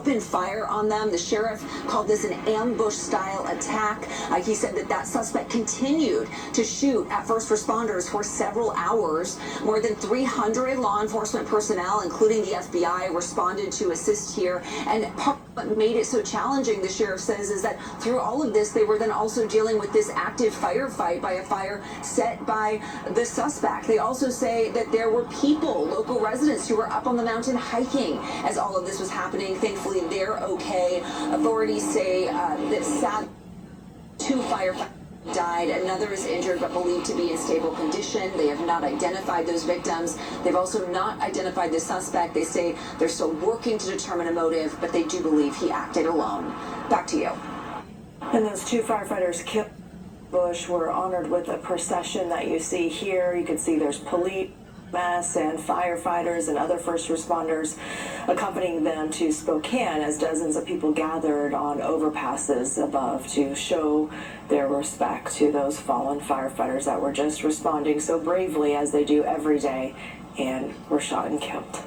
opened fire on them. The sheriff called this an ambush-style attack. He said that suspect continued to shoot at first responders for several hours. More than 300 law enforcement personnel, including the FBI, responded to assist here. And part of what made it so challenging, the sheriff says, is that through all of this, they were then also dealing with this active firefight by a fire set by the suspect. They also say that there were people, local residents, who were up on the mountain hiking as all of this was happening. Thankfully, they're okay. Authorities say that 2 firefighters died. Another is injured but believed to be in stable condition. They have not identified those victims. They've also not identified the suspect. They say they're still working to determine a motive, but they do believe he acted alone. Back to you. And those 2 firefighters killed Bush were honored with a procession that you see here. You can see there's police and firefighters and other first responders accompanying them to Spokane as dozens of people gathered on overpasses above to show their respect to those fallen firefighters that were just responding so bravely as they do every day and were shot and killed.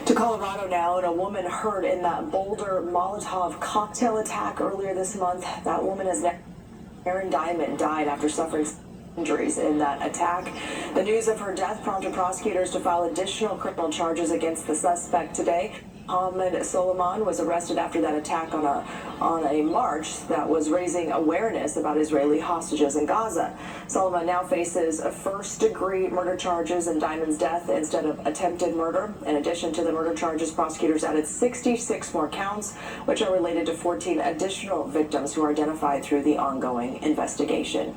To Colorado now, and a woman hurt in that Boulder Molotov cocktail attack earlier this month. That woman is now, Erin Diamond, died after suffering injuries in that attack. The news of her death prompted prosecutors to file additional criminal charges against the suspect today. Ahmed Soliman was arrested after that attack on a march that was raising awareness about Israeli hostages in Gaza. Soliman now faces first-degree murder charges in Diamond's death instead of attempted murder. In addition to the murder charges, prosecutors added 66 more counts, which are related to 14 additional victims who are identified through the ongoing investigation.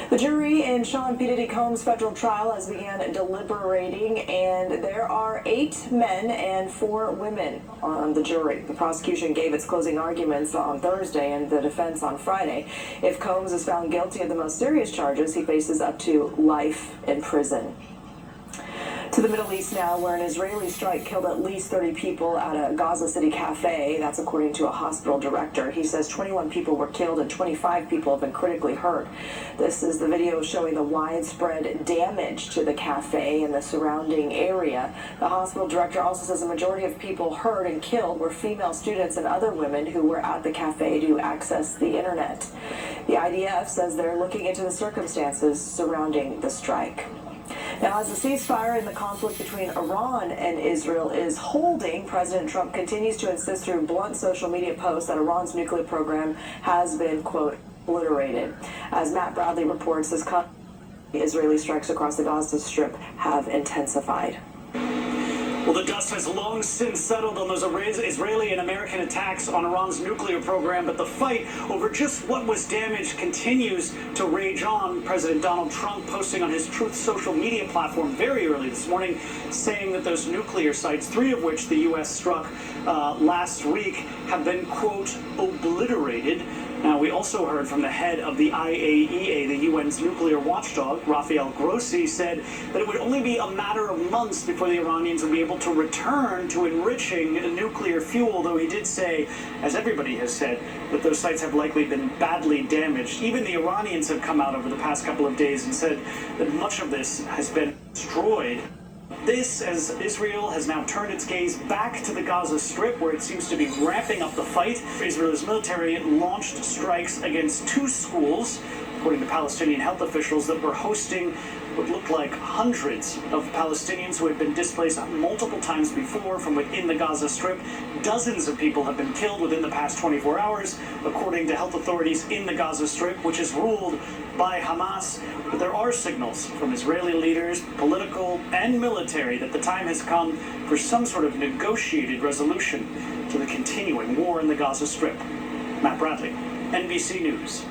The jury in Sean P. Diddy Combs' federal trial has began deliberating, and there are 8 men and 4 women on the jury. The prosecution gave its closing arguments on Thursday and the defense on Friday. If Combs is found guilty of the most serious charges, he faces up to life in prison. To the Middle East now, where an Israeli strike killed at least 30 people at a Gaza City cafe. That's according to a hospital director. He says 21 people were killed and 25 people have been critically hurt. This is the video showing the widespread damage to the cafe and the surrounding area. The hospital director also says the majority of people hurt and killed were female students and other women who were at the cafe to access the internet. The IDF says they're looking into the circumstances surrounding the strike. Now, as the ceasefire in the conflict between Iran and Israel is holding, President Trump continues to insist through blunt social media posts that Iran's nuclear program has been, quote, obliterated. As Matt Bradley reports, this Israeli strikes across the Gaza Strip have intensified. Well, the dust has long since settled on those Israeli and American attacks on Iran's nuclear program, but the fight over just what was damaged continues to rage on. President Donald Trump posting on his Truth social media platform very early this morning, saying that those nuclear sites, 3 of which the U.S. struck last week, have been, quote, obliterated. Now, we also heard from the head of the IAEA, the UN's nuclear watchdog, Rafael Grossi, said that it would only be a matter of months before the Iranians would be able to return to enriching nuclear fuel, though he did say, as everybody has said, that those sites have likely been badly damaged. Even the Iranians have come out over the past couple of days and said that much of this has been destroyed. This, as Israel has now turned its gaze back to the Gaza Strip, where it seems to be ramping up the fight. Israel's military launched strikes against 2 schools, according to Palestinian health officials, that were hosting what looked like hundreds of Palestinians who had been displaced multiple times before from within the Gaza Strip. Dozens of people have been killed within the past 24 hours, according to health authorities in the Gaza Strip, which is ruled by Hamas. But there are signals from Israeli leaders, political and military, that the time has come for some sort of negotiated resolution to the continuing war in the Gaza Strip. Matt Bradley, NBC News.